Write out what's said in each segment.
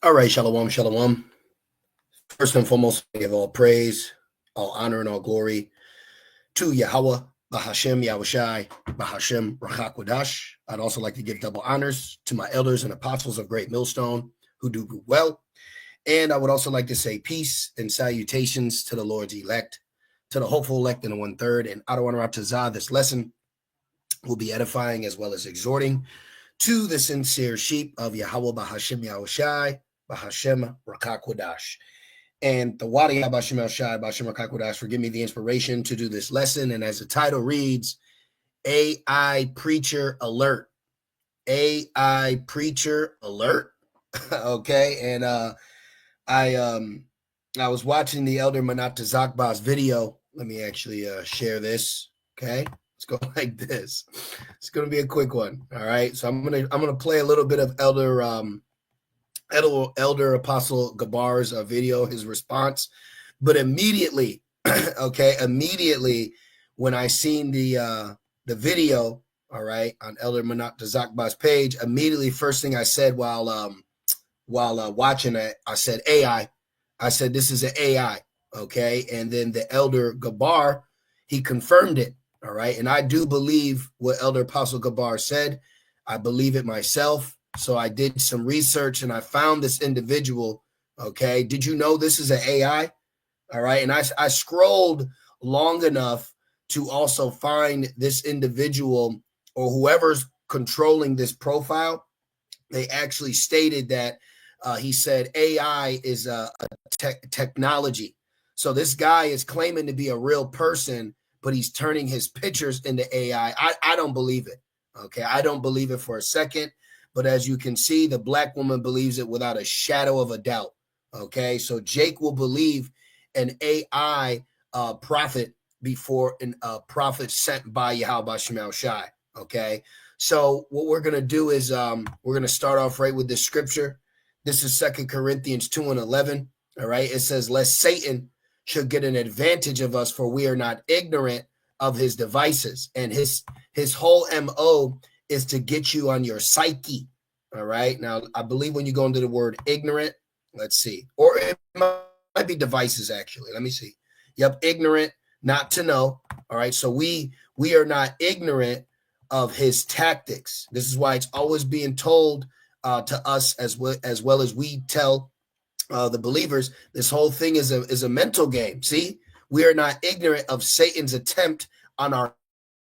All right, shalom, shalom. First and foremost, I give all praise, all honor, and all glory to Yahweh, Bahashem, Yahushai, Bahashem, Rachakwadash. I'd also like to give double honors to my elders and apostles of Great Millstone who do well. And I would also like to say peace and salutations to the Lord's elect, to the hopeful elect in the 1/3. And Adonai, this lesson will be edifying as well as exhorting to the sincere sheep of Yahweh, Bahashem, Yahushai, Bahashem, Rachakwadash. And the Wadi Bashim El Shai, Bashim Kakwadash, for giving me the inspiration to do this lesson. And as the title reads, AI Preacher Alert. AI Preacher Alert. Okay. And I was watching the Elder Manat Zakba's video. Let me actually share this. Okay. Let's go like this. It's gonna be a quick one. All right. So I'm gonna play a little bit of Elder Apostle Gabar's video, his response. But immediately, immediately when I seen the video, all right, on Elder Manat Zakba's page, immediately first thing I said while watching it, I said AI. I said this is an AI, okay, and then the Elder Gabar, he confirmed it, all right, and I do believe what Elder Apostle Gabar said. I believe it myself. So I did some research and I found this individual. Okay. Did you know this is an AI? All right. And I scrolled long enough to also find this individual or whoever's controlling this profile. They actually stated that he said AI is a technology. So this guy is claiming to be a real person, but he's turning his pictures into AI. I don't believe it. Okay. I don't believe it for a second. But as you can see, the black woman believes it without a shadow of a doubt. Okay, so Jake will believe an AI prophet before a prophet sent by Yahweh Shemel Shai. Okay, so what we're going to do is we're going to start off right with this scripture. This is 2 Corinthians 2:11. All right, it says, lest Satan should get an advantage of us, for we are not ignorant of his devices. And his whole MO is to get you on your psyche. All right. Now, I believe when you go into the word ignorant, let's see, or it might be devices, actually. Let me see. Yep. Ignorant, not to know. All right. So we are not ignorant of his tactics. This is why it's always being told to us as well as we tell the believers. This whole thing is a mental game. See, we are not ignorant of Satan's attempt on our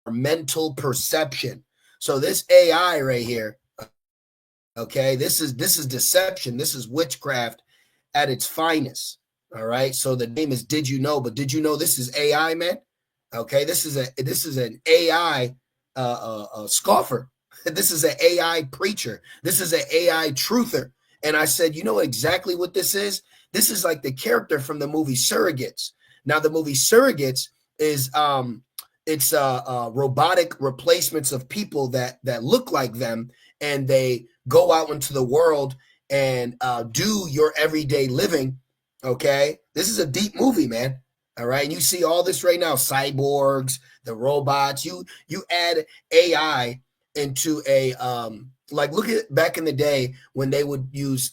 mental perception. So this AI right here, okay, this is deception. This is witchcraft at its finest. All right. So the name is Did You Know? But did you know this is AI, man? Okay, this is an AI scoffer. This is an AI preacher. This is an AI truther. And I said, you know exactly what this is? This is like the character from the movie Surrogates. Now, the movie Surrogates is it's robotic replacements of people that look like them, and they go out into the world and do your everyday living. Okay, this is a deep movie, man. All right, and you see all this right now: cyborgs, the robots. You add AI into a like, look at back in the day when they would use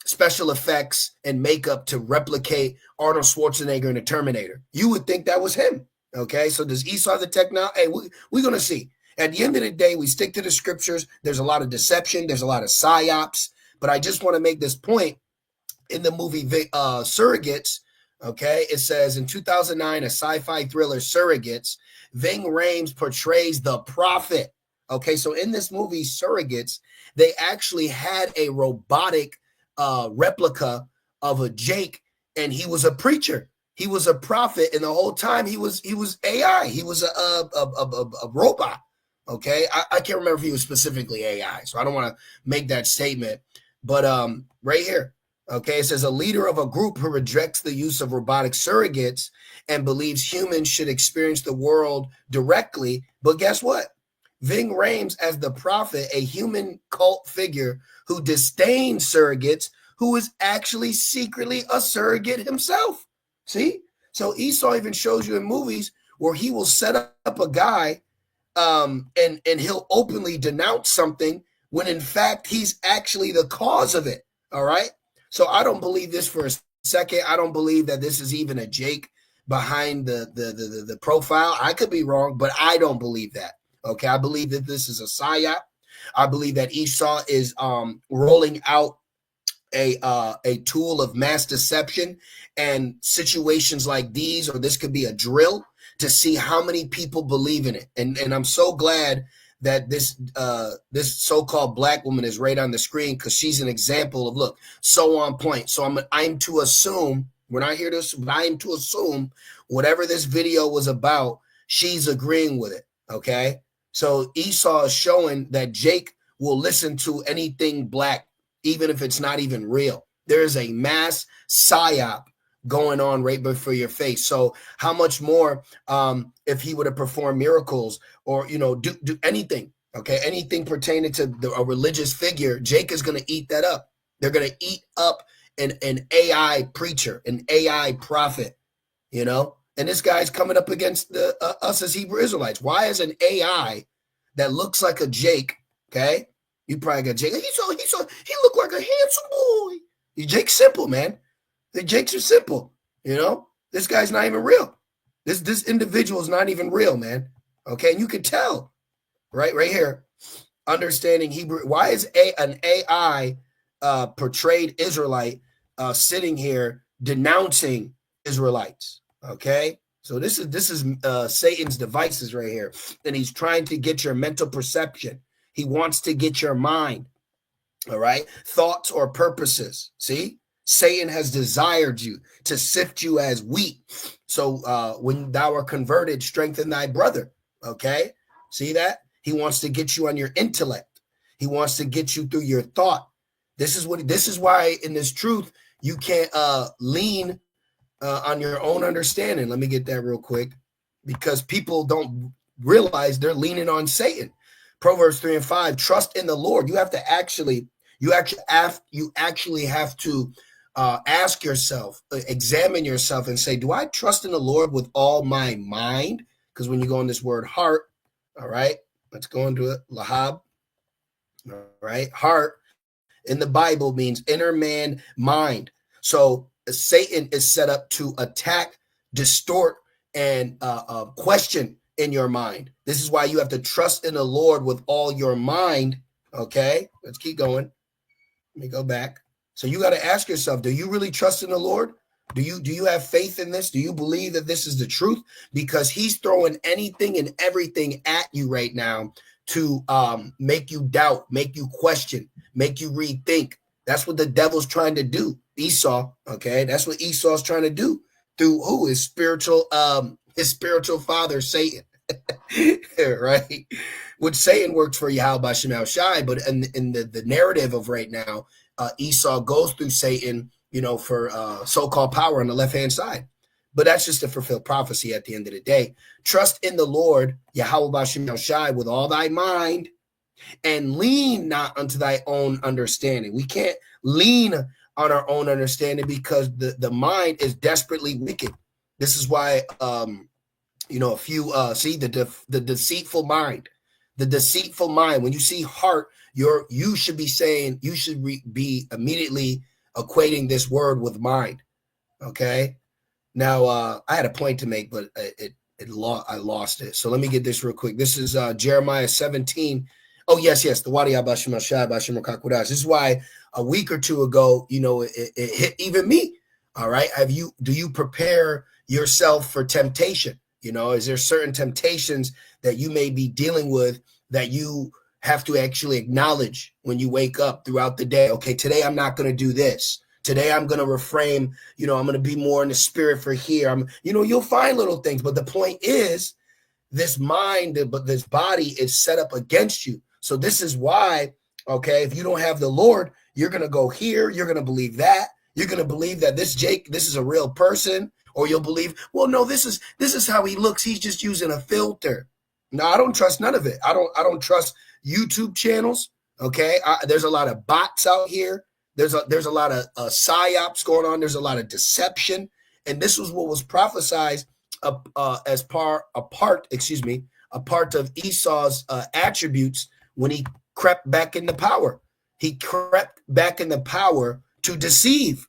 special effects and makeup to replicate Arnold Schwarzenegger in the Terminator. You would think that was him. Okay, so does Esau the technology? Hey, we're going to see. At the end of the day, we stick to the scriptures. There's a lot of deception. There's a lot of psyops. But I just want to make this point. In the movie Surrogates, okay, it says in 2009, a sci-fi thriller, Surrogates, Ving Rhames portrays the prophet. Okay, so in this movie Surrogates, they actually had a robotic replica of a Jake, and he was a preacher. He was a prophet, and the whole time he was AI. He was a robot. Okay, I can't remember if he was specifically AI, so I don't want to make that statement. But right here, okay, it says a leader of a group who rejects the use of robotic surrogates and believes humans should experience the world directly. But guess what? Ving Rhames as the prophet, a human cult figure who disdains surrogates, who is actually secretly a surrogate himself. See? So Esau even shows you in movies where he will set up a guy and he'll openly denounce something when in fact he's actually the cause of it. All right. So I don't believe this for a second. I don't believe that this is even a Jake behind the profile. I could be wrong, but I don't believe that. Okay. I believe that this is a psyop. I believe that Esau is rolling out a tool of mass deception, and situations like these, or this could be a drill to see how many people believe in it. And I'm so glad that this so-called black woman is right on the screen, because she's an example of, look, so on point. So I'm to assume, when I hear this, I'm to assume whatever this video was about, she's agreeing with it. Okay. So Esau is showing that Jake will listen to anything black, even if it's not even real. There is a mass psyop going on right before your face. So how much more if he would have performed miracles, or, you know, do anything, okay, anything pertaining to a religious figure, Jake is going to eat that up. They're going to eat up an AI preacher, an AI prophet, you know. And this guy's coming up against us as Hebrew Israelites. Why is an AI that looks like a Jake, okay? You probably got Jake. He looked like a handsome boy. Jake's simple, man. The Jakes are simple, you know. This guy's not even real. This individual is not even real, man. Okay, and you could tell, right here, understanding Hebrew. Why is an AI portrayed Israelite sitting here denouncing Israelites? Okay, so this is Satan's devices right here, and he's trying to get your mental perception. He wants to get your mind, all right, thoughts or purposes. See, Satan has desired you to sift you as wheat. So when thou art converted, strengthen thy brother. Okay, see that? He wants to get you on your intellect. He wants to get you through your thought. This is why in this truth you can't lean on your own understanding. Let me get that real quick, because people don't realize they're leaning on Satan. Proverbs 3:5, trust in the Lord. You actually have to ask yourself, examine yourself and say, do I trust in the Lord with all my mind? Because when you go in this word heart, all right, let's go into it. Lahab, all right, heart in the Bible means inner man, mind. So Satan is set up to attack, distort, and question in your mind. This is why you have to trust in the Lord with all your mind. Okay, let's keep going. Let me go back. So you got to ask yourself, do you really trust in the Lord? Do you have faith in this? Do you believe that this is the truth? Because he's throwing anything and everything at you right now to make you doubt, make you question, make you rethink. That's what the devil's trying to do. Esau, okay? That's what Esau's trying to do through who? His spiritual father, Satan. Right? Which Satan works for Yahweh Bashim Shai, but in the narrative of right now, Esau goes through Satan, you know, for so-called power on the left-hand side. But that's just to fulfill prophecy at the end of the day. Trust in the Lord, Yahweh Bashim Shai, with all thy mind, and lean not unto thy own understanding. We can't lean on our own understanding because the mind is desperately wicked. This is why, you know, if you see the deceitful mind, when you see heart, you should be saying, you should be immediately equating this word with mind. Okay. Now, I had a point to make, but I lost it. So let me get this real quick. This is Jeremiah 17. Oh, yes. The Wadi Abashim Shai Bashim Kakudash. This is why a week or two ago, you know, it hit even me. All right. Do you prepare yourself for temptation? You know, is there certain temptations that you may be dealing with that you have to actually acknowledge when you wake up throughout the day? Okay, today I'm not going to do this. Today I'm going to refrain. You know, I'm going to be more in the spirit for here. You'll find little things. But the point is, this mind, but this body is set up against you. So this is why, okay, if you don't have the Lord, you're going to go here. You're going to believe that. You're going to believe that this is a real person. Or you'll believe, well, no, this is how he looks. He's just using a filter. No, I don't trust none of it. I don't trust YouTube channels. Okay, there's a lot of bots out here. There's a lot of psyops going on. There's a lot of deception, and this was what was prophesied as a part of Esau's attributes when he crept back into power. He crept back into power to deceive.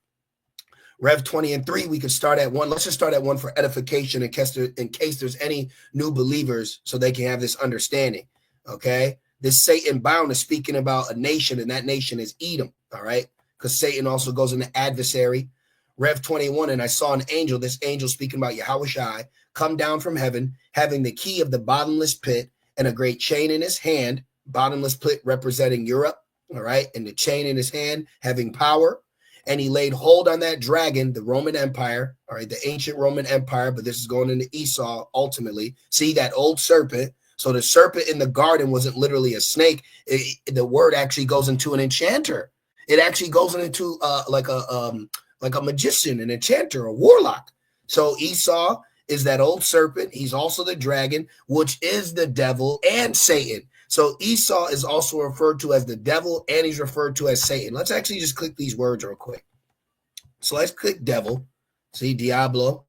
Rev 20 and 3, we could start at 1. Let's just start at 1 for edification in case there's any new believers so they can have this understanding, okay? This Satan bound is speaking about a nation, and that nation is Edom, all right? Because Satan also goes into adversary. Rev 21, and I saw an angel, this angel speaking about Yahushua, come down from heaven, having the key of the bottomless pit and a great chain in his hand, bottomless pit representing Europe, all right? And the chain in his hand having power. And he laid hold on that dragon, the Roman Empire, all right, the ancient Roman Empire, but this is going into Esau ultimately. See that old serpent. So the serpent in the garden wasn't literally a snake. The word actually goes into an enchanter. It actually goes into like a magician, an enchanter, a warlock. So Esau is that old serpent. He's also the dragon, which is the devil and Satan. So Esau is also referred to as the devil, and he's referred to as Satan. Let's actually just click these words real quick. So let's click devil. See, Diablo.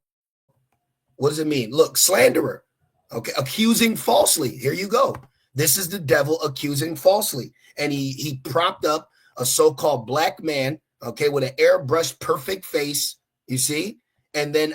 What does it mean? Look, slanderer. Okay, accusing falsely. Here you go. This is the devil accusing falsely. And he propped up a so-called black man, okay, with an airbrushed perfect face, you see, and then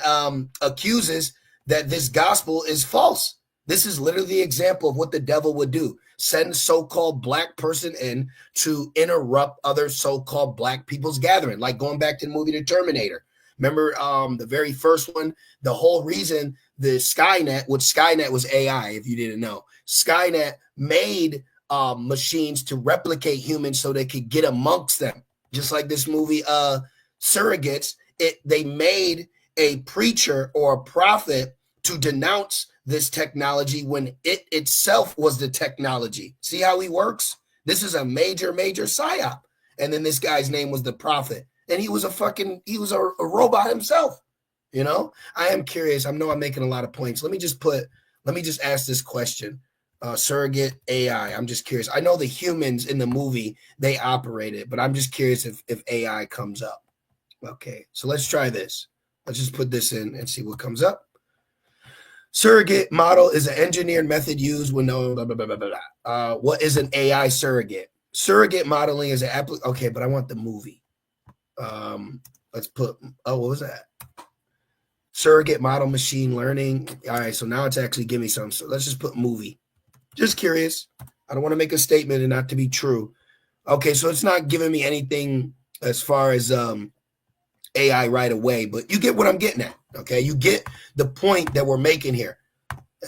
accuses that this gospel is false. This is literally the example of what the devil would do. Send so-called black person in to interrupt other so-called black people's gathering, like going back to the movie The Terminator. Remember the very first one, the whole reason the Skynet, which Skynet was AI, if you didn't know, Skynet made machines to replicate humans so they could get amongst them. Just like this movie Surrogates, they made a preacher or a prophet to denounce this technology when it itself was the technology. See how he works? This is a major psyop. And then this guy's name was the prophet. And he was a robot himself. You know, I am curious. I know I'm making a lot of points. Let me just ask this question. Surrogate AI. I'm just curious. I know the humans in the movie, they operate it, but I'm just curious if AI comes up. Okay, so let's try this. Let's just put this in and see what comes up. Surrogate model is an engineered method used when no blah, blah, blah, blah, blah. What is an AI surrogate? Surrogate modeling is an okay, but I want the movie. Let's put, what was that? Surrogate model machine learning. All right, so now it's actually giving me some. So let's just put movie. Just curious. I don't want to make a statement and not to be true. Okay, so it's not giving me anything as far as AI right away, but you get what I'm getting at. Okay, you get the point that we're making here.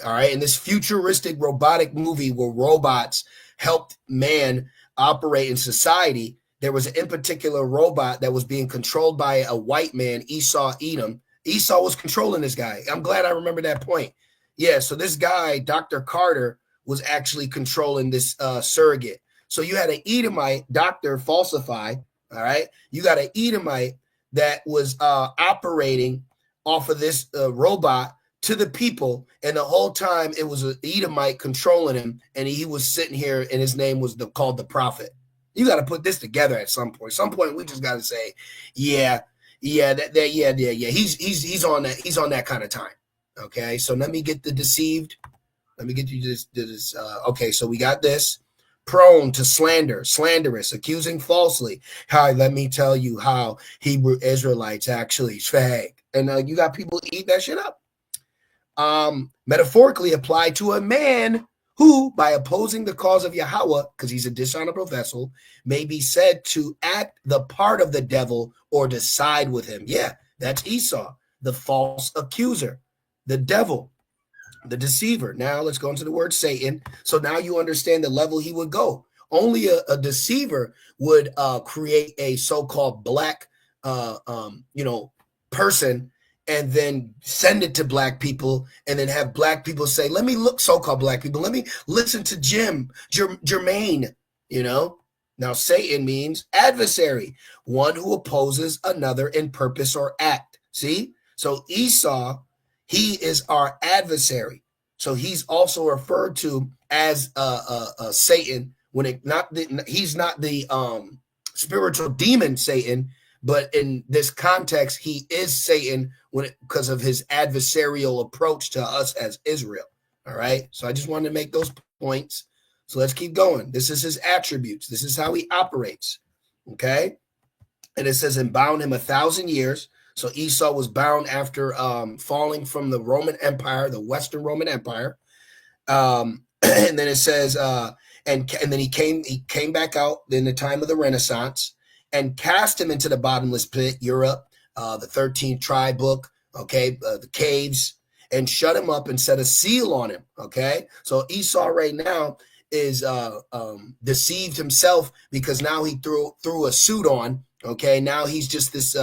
All right, in this futuristic robotic movie where robots helped man operate in society, there was in particular robot that was being controlled by a white man, Esau Edom. Esau was controlling this guy. I'm glad I remember that point. Yeah, so this guy, Dr. Carter, was actually controlling this surrogate. So you had an Edomite, Dr. Falsify, all right? You got an Edomite that was operating off of this robot to the people, and the whole time it was an Edomite controlling him, and he was sitting here, and his name was called the prophet. You got to put this together at some point. Some point we just got to say, yeah. He's on that. He's on that kind of time. Okay, so let me get the deceived. Let me get you this. Okay, so we got this. Prone to slander, slanderous, accusing falsely. Hi, let me tell you how Hebrew Israelites actually fag. And you got people eat that shit up. Metaphorically applied to a man who, by opposing the cause of Yahweh, because he's a dishonorable vessel, may be said to act the part of the devil or to side with him. Yeah, that's Esau, the false accuser, the devil, the deceiver. Now let's go into the word Satan. So now you understand the level he would go. Only a deceiver would create a so-called black, person, and then send it to black people, and then have black people say, let me look, so-called black people, let me listen to Jermaine, Now, Satan means adversary, one who opposes another in purpose or act. See? So Esau, he is our adversary. So he's also referred to as Satan he's not the spiritual demon Satan, but in this context, he is Satan because of his adversarial approach to us as Israel. All right. So I just wanted to make those points. So let's keep going. This is his attributes. This is how he operates. Okay. And it says, and bound him 1,000 years. So Esau was bound after falling from the Roman Empire, the Western Roman Empire. And then it says, and then he came back out in the time of the Renaissance and cast him into the bottomless pit, Europe, the 13th tribe book, okay, the caves, and shut him up and set a seal on him. Okay, so Esau right now is deceived himself because now he threw a suit on. Okay, now he's just this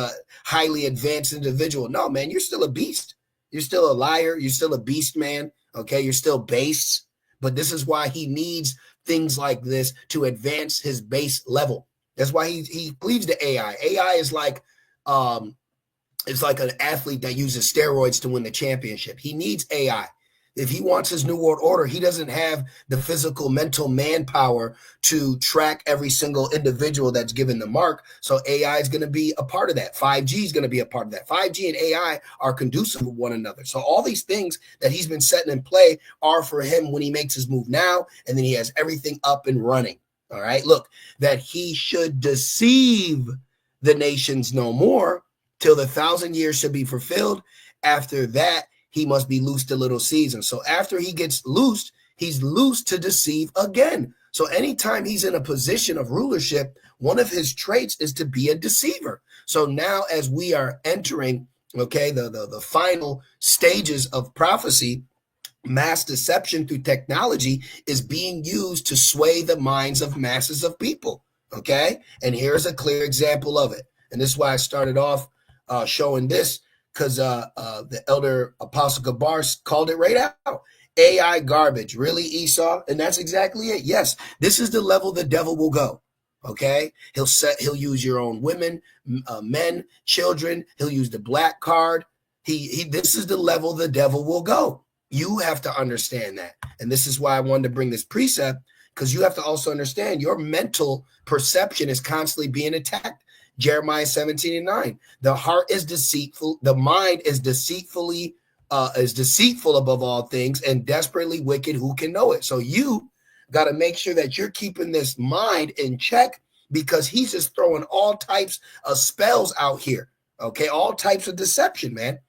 highly advanced individual. No, man, you're still a beast. You're still a liar. You're still a beast, man. Okay, you're still base. But this is why he needs things like this to advance his base level. That's why he cleaves to AI. AI is like it's like an athlete that uses steroids to win the championship. He needs AI. If he wants his new world order, he doesn't have the physical, mental manpower to track every single individual that's given the mark. So AI is going to be a part of that. 5G is going to be a part of that. 5G and AI are conducive with one another. So all these things that he's been setting in play are for him when he makes his move now, and then he has everything up and running. All right, look, that he should deceive the nations no more till the 1,000 years should be fulfilled. After that, he must be loosed a little season. So after he gets loosed, he's loosed to deceive again. So anytime he's in a position of rulership, one of his traits is to be a deceiver. So now as we are entering, okay, the final stages of prophecy, mass deception through technology is being used to sway the minds of masses of people. Okay. And here's a clear example of it. And this is why I started off showing this, because the elder Apostle Gabar called it right out. AI garbage. Really, Esau? And that's exactly it. Yes, this is the level the devil will go. Okay? He'll use your own women, men, children. He'll use the black card. This is the level the devil will go. You have to understand that. And this is why I wanted to bring this precept, because you have to also understand your mental perception is constantly being attacked. Jeremiah 17:9. The heart is deceitful, the mind is deceitful above all things, and desperately wicked. Who can know it? So you got to make sure that you're keeping this mind in check, because he's just throwing all types of spells out here. Okay, all types of deception, man.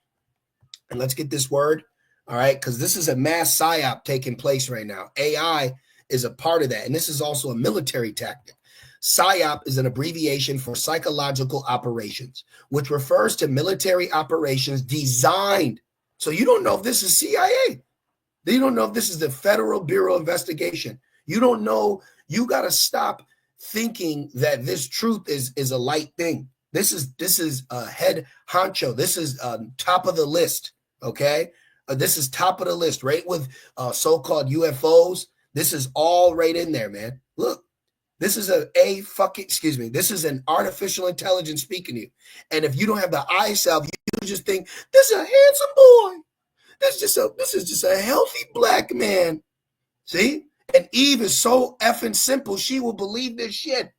And let's get this word, all right, because this is a mass psyop taking place right now. AI is a part of that, and this is also a military tactic. PSYOP is an abbreviation for psychological operations, which refers to military operations designed. So you don't know if this is CIA. You don't know if this is the Federal Bureau of Investigation. You don't know. You got to stop thinking that this truth is a light thing. This is a head honcho. This is top of the list. Okay, this is top of the list, right? With so-called UFOs. This is all right in there, man. Look. This is this is an artificial intelligence speaking to you. And if you don't have the eye salve, you just think, this is a handsome boy. This is just a healthy black man. See? And Eve is so effing simple, she will believe this shit.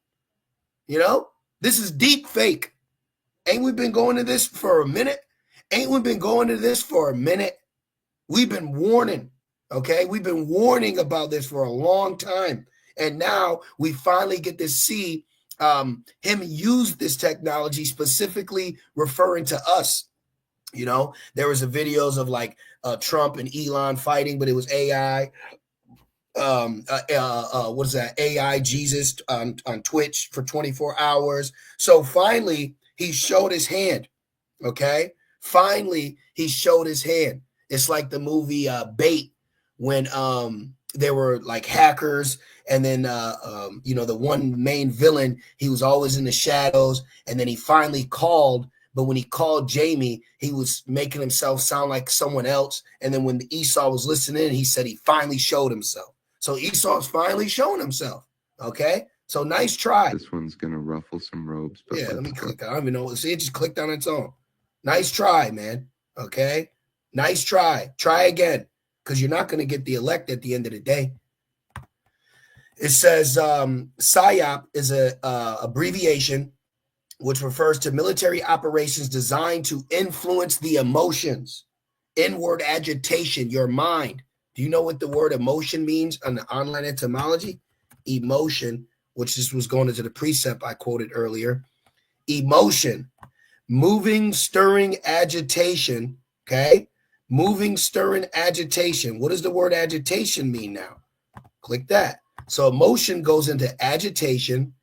You know? This is deep fake. Ain't we been going to this for a minute? We've been warning, okay? We've been warning about this for a long time. And now we finally get to see him use this technology, specifically referring to us. You know, there was videos of like Trump and Elon fighting, but it was AI. What is that? AI Jesus on Twitch for 24 hours. So finally, he showed his hand. Okay. Finally, he showed his hand. It's like the movie Bait, when there were like hackers, and then the one main villain, he was always in the shadows, and then he finally called. But when he called Jamie, he was making himself sound like someone else. And then when Esau was listening, he said he finally showed himself. So Esau's finally showing himself. Okay, so nice try. This one's gonna ruffle some robes. But yeah, let me click. I don't even know. See, it just clicked on its own. Nice try, man. Okay, nice try. Try again, because you're not going to get the elect at the end of the day. It says PSYOP is a abbreviation which refers to military operations designed to influence the emotions, inward agitation, your mind. Do you know what the word emotion means on the online etymology? Emotion, which this was going into the precept I quoted earlier, emotion, moving, stirring, agitation. Okay. Moving, stirring, agitation. What does the word agitation mean now? Click that. So emotion goes into agitation,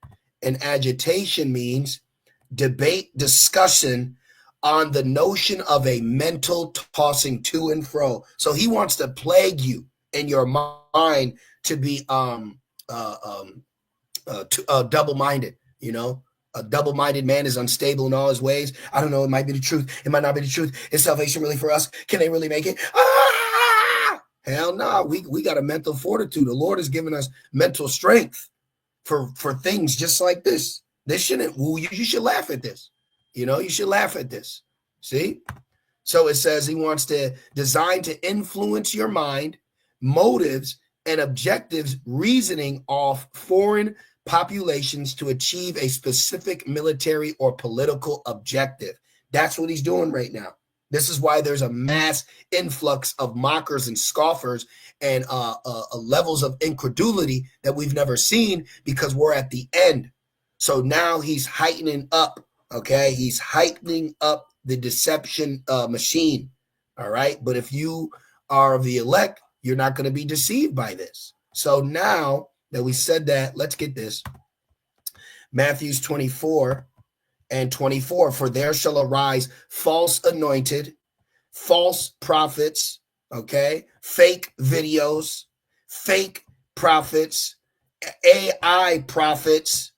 and agitation means debate, discussion on the notion of a mental tossing to and fro. So he wants to plague you in your mind to be double-minded. You know, a double-minded man is unstable in all his ways. I don't know. It might be the truth. It might not be the truth. Is salvation really for us? Can they really make it? Ah! Hell no. We got a mental fortitude. The Lord has given us mental strength for things just like this. This shouldn't woo you. You should laugh at this. You know, you should laugh at this. See? So it says he wants to design to influence your mind, motives, and objectives, reasoning off foreign populations to achieve a specific military or political objective. That's what he's doing right now. This is why there's a mass influx of mockers and scoffers and levels of incredulity that we've never seen, because we're at the end. So now he's heightening up, okay? He's heightening up the deception machine, all right? But if you are of the elect, you're not going to be deceived by this. So now that we said that, let's get this. Matthews 24 and 24, for there shall arise false anointed, false prophets, okay? Fake videos, fake prophets, AI prophets,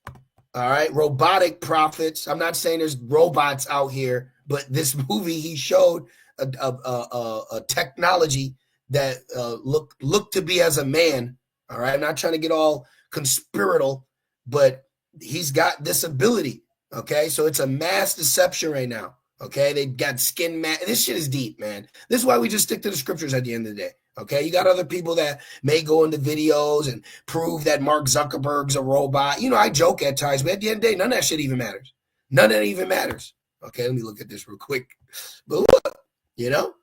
all right? Robotic prophets. I'm not saying there's robots out here, but this movie, he showed a technology that looked to be as a man, all right? I'm not trying to get all conspiratorial, but he's got this ability, okay? So it's a mass deception right now, okay? They got skin mask. This shit is deep, man. This is why we just stick to the scriptures at the end of the day, okay? You got other people that may go into videos and prove that Mark Zuckerberg's a robot. You know, I joke at times, but at the end of the day, none of that shit even matters. None of that even matters. Okay, let me look at this real quick. But look, you know,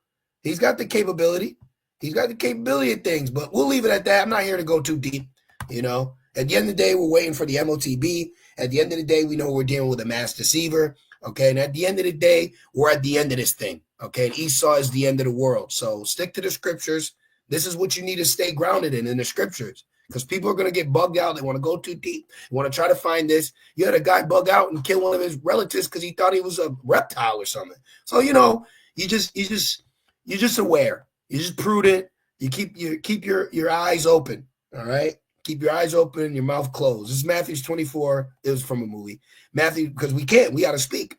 he's got the capability. He's got the capability of things, but we'll leave it at that. I'm not here to go too deep, you know. At the end of the day, we're waiting for the MOTB. At the end of the day, we know we're dealing with a mass deceiver, okay? And at the end of the day, we're at the end of this thing, okay? And Esau is the end of the world. So stick to the scriptures. This is what you need to stay grounded in the scriptures, because people are going to get bugged out. They want to go too deep. They want to try to find this. You had a guy bug out and kill one of his relatives because he thought he was a reptile or something. So, you know, you're just aware. You're just prudent. You keep your eyes open, all right? Keep your eyes open and your mouth closed. This is Matthew 24. It was from a movie. Matthew, because we got to speak.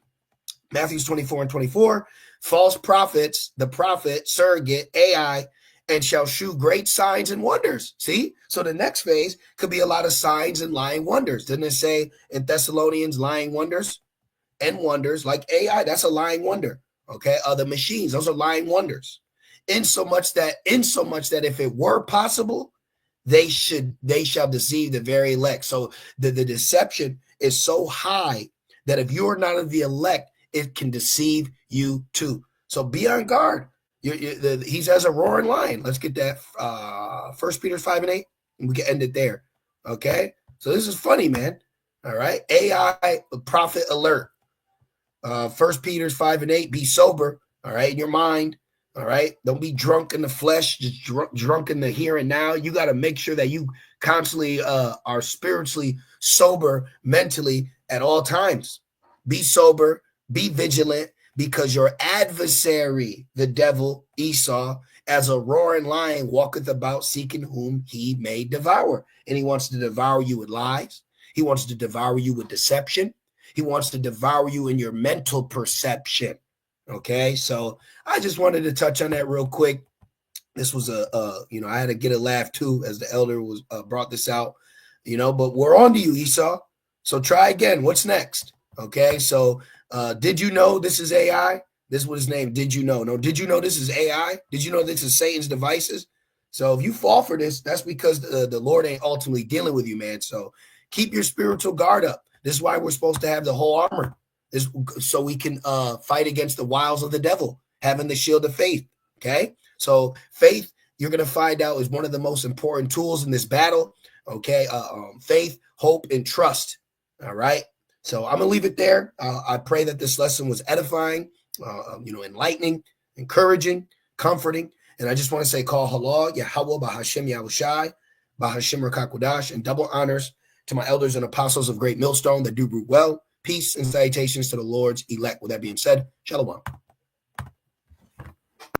Matthew 24 and 24, false prophets, the prophet, surrogate, AI, and shall shew great signs and wonders. See? So the next phase could be a lot of signs and lying wonders. Didn't it say in Thessalonians, lying wonders and wonders, like AI? That's a lying wonder. Okay. The machines, those are lying wonders. In so much that if it were possible, they shall deceive the very elect. So the deception is so high that if you're not of the elect, it can deceive you too. So be on guard. He's as a roaring lion. Let's get that 1 Peter 5 and 8, and we can end it there. Okay. So this is funny, man. All right. AI prophet alert. 1 Peter 5 and 8, be sober. All right. In your mind. All right. Don't be drunk in the flesh, just drunk in the here and now. You got to make sure that you constantly are spiritually sober mentally at all times. Be sober, be vigilant, because your adversary, the devil, Esau, as a roaring lion, walketh about seeking whom he may devour. And he wants to devour you with lies. He wants to devour you with deception. He wants to devour you in your mental perception. Okay, so I just wanted to touch on that real quick. This was I had to get a laugh too, as the elder was brought this out, but we're on to you, Esau. So try again. What's next? Okay, so did you know this is AI? This is what his name. Did you know? No, did you know this is AI? Did you know this is Satan's devices? So if you fall for this, that's because the Lord ain't ultimately dealing with you, man. So keep your spiritual guard up. This is why we're supposed to have the whole armor. Is so we can fight against the wiles of the devil, having the shield of faith. Okay, so faith, you're going to find out, is one of the most important tools in this battle. Okay, faith, hope, and trust. All right, So I'm gonna leave it there. I pray that this lesson was edifying, enlightening, encouraging, comforting. And I just want to say, call halal, Yahweh, Bahashem, Yahushai, Bahashem, Rakakwadash, and double honors to my elders and apostles of Great Millstone that do root well. Peace and salutations to the Lord's elect. With that being said, Shalom.